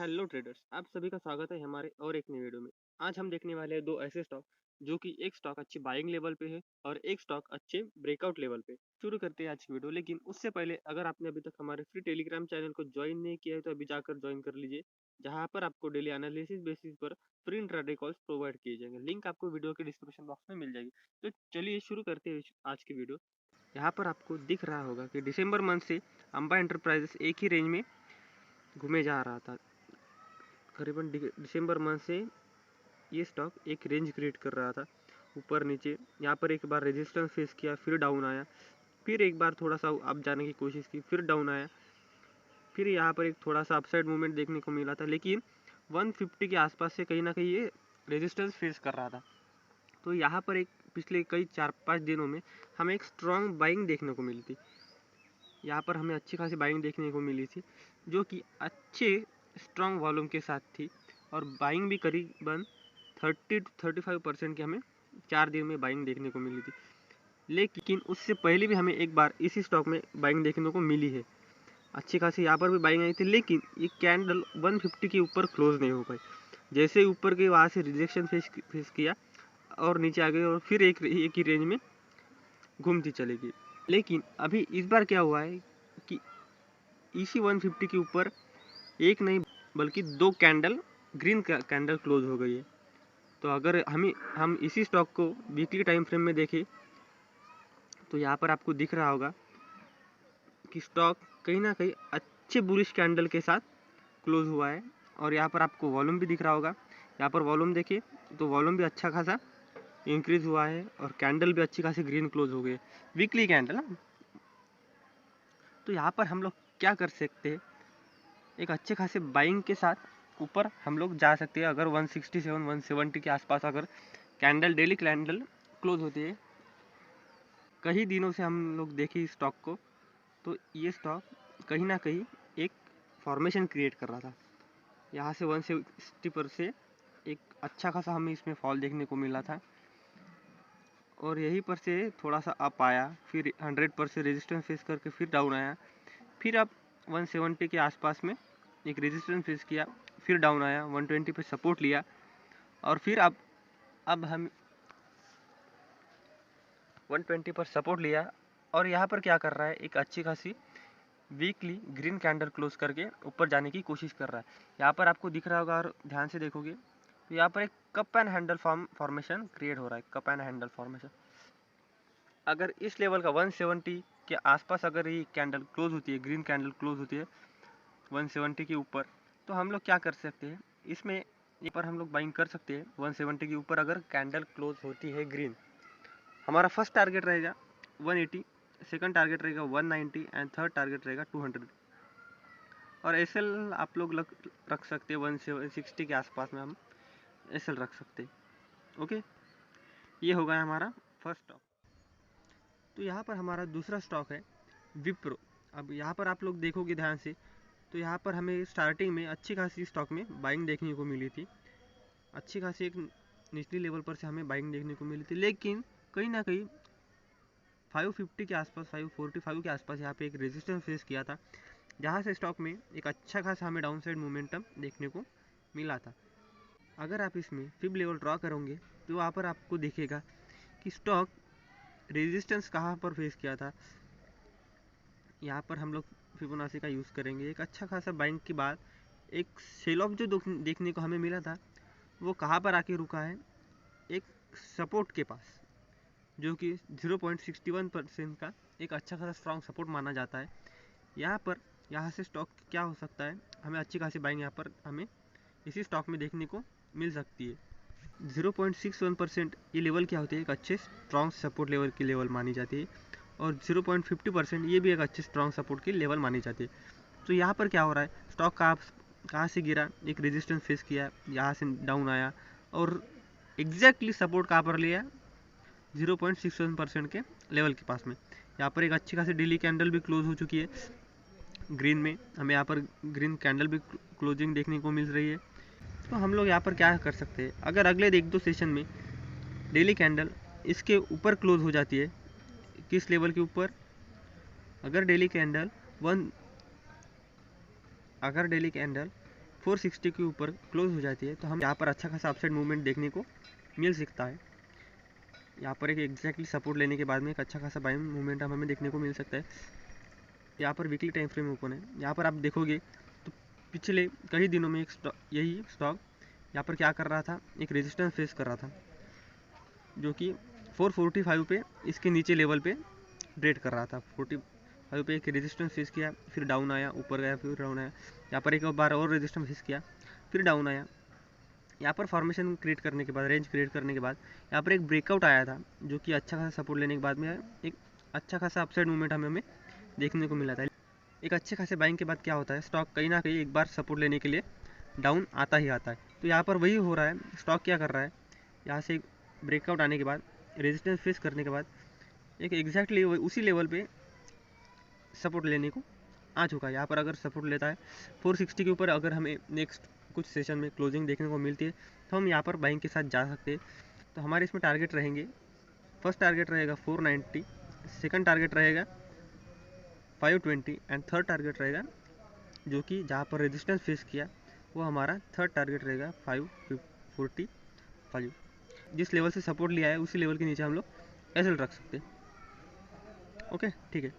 Hello traders, आप सभी का स्वागत है हमारे और एक नई वीडियो में। आज हम देखने वाले हैं दो ऐसे स्टॉक जो कि एक स्टॉक अच्छी बाइंग लेवल पे है और एक स्टॉक अच्छे ब्रेकआउट लेवल पे। शुरू करते हैं आज की वीडियो, लेकिन उससे पहले अगर आपने अभी तक हमारे फ्री टेलीग्राम चैनल को ज्वाइन नहीं किया है तो अभी जाकर ज्वाइन कर लीजिए, जहाँ पर आपको डेली एनालिसिस बेसिस पर फ्री इंट्राडे कॉल्स प्रोवाइड किए जाएंगे। लिंक आपको वीडियो के डिस्क्रिप्शन बॉक्स में मिल जाएगी। तो चलिए शुरू करते हैं आज की वीडियो। यहाँ पर आपको दिख रहा होगा कि दिसंबर मंथ से अंबा एंटरप्राइजेस एक ही रेंज में घूमे जा रहा था। करीबन दिसंबर मंथ से ये स्टॉक एक रेंज क्रिएट कर रहा था, ऊपर नीचे। यहाँ पर एक बार रेजिस्टेंस फेस किया, फिर डाउन आया, फिर एक बार थोड़ा सा अप जाने की कोशिश की, फिर डाउन आया, फिर यहाँ पर एक थोड़ा सा अपसाइड मूवमेंट देखने को मिला था, लेकिन 150 के आसपास से कहीं ना कहीं ये रेजिस्टेंस फेस कर रहा था। तो यहाँ पर एक पिछले कई 4-5 दिनों में हमें एक स्ट्रॉन्ग बाइंग देखने को मिली थी। यहाँ पर हमें अच्छी खासी बाइंग देखने को मिली थी, जो कि अच्छे स्ट्रॉन्ग वॉल्यूम के साथ थी, और बाइंग भी करीबन 30-35% की हमें 4 दिन में बाइंग देखने को मिली थी। लेकिन उससे पहले भी हमें एक बार इसी स्टॉक में बाइंग देखने को मिली है, अच्छी खासी यहाँ पर भी बाइंग आई थी, लेकिन ये कैंडल 150 के ऊपर क्लोज नहीं हो पाई। जैसे ऊपर के वहाँ से रिजेक्शन फेस किया और नीचे आ गई, और फिर एक ही रेंज में घूमती चलेगी। लेकिन अभी इस बार क्या हुआ है कि इसी 150 के ऊपर एक नहीं बल्कि 2 कैंडल ग्रीन कैंडल क्लोज हो गई है। तो अगर हम इसी स्टॉक को वीकली टाइम फ्रेम में देखें तो यहाँ पर आपको दिख रहा होगा कि स्टॉक कहीं ना कहीं अच्छे बुलिश कैंडल के साथ क्लोज हुआ है, और यहाँ पर आपको वॉल्यूम भी दिख रहा होगा। यहाँ पर वॉल्यूम देखिए तो वॉल्यूम भी अच्छा खासा इंक्रीज हुआ है, और कैंडल भी अच्छी खासी ग्रीन क्लोज हो गई, वीकली कैंडल। तो यहाँ पर हम लोग क्या कर सकते हैं, एक अच्छे खासे बाइंग के साथ ऊपर हम लोग जा सकते हैं। अगर 167-170 के आसपास अगर कैंडल डेली कैंडल क्लोज होती है, कई दिनों से हम लोग देखें इस स्टॉक को, तो ये स्टॉक कहीं ना कहीं एक फॉर्मेशन क्रिएट कर रहा था। यहाँ से 160 पर से एक अच्छा खासा हमें इसमें फॉल देखने को मिला था, और यहीं पर से थोड़ा सा अप आया, फिर 100 पर से रेजिस्टेंस फेस करके फिर डाउन आया, फिर अब 170 के आसपास में एक रेजिस्टेंस फेस किया, फिर डाउन आया, 120 पे सपोर्ट लिया, और फिर अब हम 120 पर सपोर्ट लिया, और यहाँ पर क्या कर रहा है, एक अच्छी खासी वीकली ग्रीन कैंडल क्लोज करके ऊपर जाने की कोशिश कर रहा है। यहाँ पर आपको दिख रहा होगा, और ध्यान से देखोगे तो यहाँ पर एक cup and handle formation create हो रहा है, कप एंड हैंडल फॉर्मेशन। अगर इस लेवल का 170 के आसपास अगर ये कैंडल क्लोज होती है, ग्रीन कैंडल क्लोज होती है 170 के ऊपर, तो हम लोग क्या कर सकते हैं, इसमें यहाँ पर हम लोग बाइंग कर सकते हैं। 170 के ऊपर अगर कैंडल क्लोज होती है ग्रीन, हमारा फर्स्ट टारगेट रहेगा 180, सेकंड टारगेट रहेगा 190, एंड थर्ड टारगेट रहेगा 200। और एसएल आप लोग रख सकते हैं 160 के आसपास में हम एसएल रख सकते हैं। ओके, ये हो गया हमारा फर्स्ट स्टॉक। तो यहाँ पर हमारा दूसरा स्टॉक है विप्रो। अब यहाँ पर आप लोग देखोगे ध्यान से, तो यहाँ पर हमें स्टार्टिंग में अच्छी खासी स्टॉक में बाइंग देखने को मिली थी, अच्छी खासी एक निचली लेवल पर से हमें बाइंग देखने को मिली थी, लेकिन कहीं ना कहीं 550 के आसपास, 545 के आसपास यहाँ पे एक रेजिस्टेंस फेस किया था, जहाँ से स्टॉक में एक अच्छा खासा हमें डाउन साइड मोमेंटम देखने को मिला था। अगर आप इसमें फिब लेवल ड्रॉ करोगे तो वहाँ पर आपको दिखेगा कि स्टॉक रेजिस्टेंस कहाँ पर फेस किया था। यहाँ पर हम लोग फिबोनाची का यूज़ करेंगे। एक अच्छा खासा बाइंग के बाद एक सेल ऑफ जो देखने को हमें मिला था, वो कहाँ पर आके रुका है, एक सपोर्ट के पास, जो कि 0.61% का एक अच्छा खासा स्ट्रॉन्ग सपोर्ट माना जाता है। यहाँ से स्टॉक क्या हो सकता है, हमें अच्छी खासी बाइंग यहाँ पर हमें इसी स्टॉक में देखने को मिल सकती है। 0.61% ये लेवल क्या होती है, एक अच्छे स्ट्रॉन्ग सपोर्ट लेवल की लेवल मानी जाती है, और 0.50% ये भी एक अच्छे स्ट्रॉन्ग सपोर्ट की लेवल मानी जाती है। तो यहाँ पर क्या हो रहा है, स्टॉक कहाँ से गिरा, एक रेजिस्टेंस फेस किया, यहाँ से डाउन आया, और एग्जैक्टली सपोर्ट कहाँ पर लिया, 0.61% के लेवल के पास में। यहाँ पर एक अच्छी खासी डेली कैंडल भी क्लोज हो चुकी है ग्रीन में, हमें यहाँ पर ग्रीन कैंडल भी क्लोजिंग देखने को मिल रही है। तो हम लोग यहाँ पर क्या कर सकते हैं, अगर अगले 1-2 सेशन में डेली कैंडल इसके ऊपर क्लोज हो जाती है, किस लेवल के ऊपर, अगर डेली कैंडल 460 के ऊपर क्लोज हो जाती है तो हम यहाँ पर अच्छा खासा अपसाइड मूवमेंट देखने को मिल सकता है। यहाँ पर एक एग्जैक्टली सपोर्ट लेने के बाद में एक अच्छा खासा बाइंग मूवमेंट हमें देखने को मिल सकता है। यहाँ पर वीकली टाइम फ्रेम ओपन है। यहाँ पर आप देखोगे तो पिछले कई दिनों में यही स्टॉक यहाँ पर क्या कर रहा था, एक रेजिस्टेंस फेस कर रहा था जो कि 445 पे इसके नीचे लेवल पे ट्रेड कर रहा था। 45 पे एक रेजिस्टेंस फेस किया, फिर डाउन आया, ऊपर गया, फिर डाउन आया। यहाँ पर एक बार और रेजिस्टेंस फेस किया, फिर डाउन आया। यहाँ पर फॉर्मेशन क्रिएट करने के बाद, रेंज क्रिएट करने के बाद यहाँ पर एक ब्रेकआउट आया था जो कि अच्छा खासा सपोर्ट लेने के बाद में एक अच्छा खासा अपसाइड मूवमेंट हमें देखने को मिला था। एक अच्छे खासे बाइंग के बाद क्या होता है, स्टॉक कहीं ना कहीं एक बार सपोर्ट लेने के लिए डाउन आता ही आता है। तो यहाँ पर वही हो रहा है, स्टॉक क्या कर रहा है, यहाँ से ब्रेकआउट आने के बाद, रेजिस्टेंस फेस करने के बाद एक एग्जैक्टली उसी लेवल पे सपोर्ट लेने को आ चुका है। यहाँ पर अगर सपोर्ट लेता है 460 के ऊपर, अगर हमें नेक्स्ट कुछ सेशन में क्लोजिंग देखने को मिलती है तो हम यहाँ पर बाइंग के साथ जा सकते हैं। तो हमारे इसमें टारगेट रहेंगे, फर्स्ट टारगेट रहेगा 490, सेकंड टारगेट रहेगा 520 एंड थर्ड टारगेट रहेगा जो कि जहाँ पर रेजिस्टेंस फेस किया वो हमारा थर्ड टारगेट रहेगा 545। जिस लेवल से सपोर्ट लिया है उसी लेवल के नीचे हम लोग एसएल रख सकते हैं। ओके, ठीक है।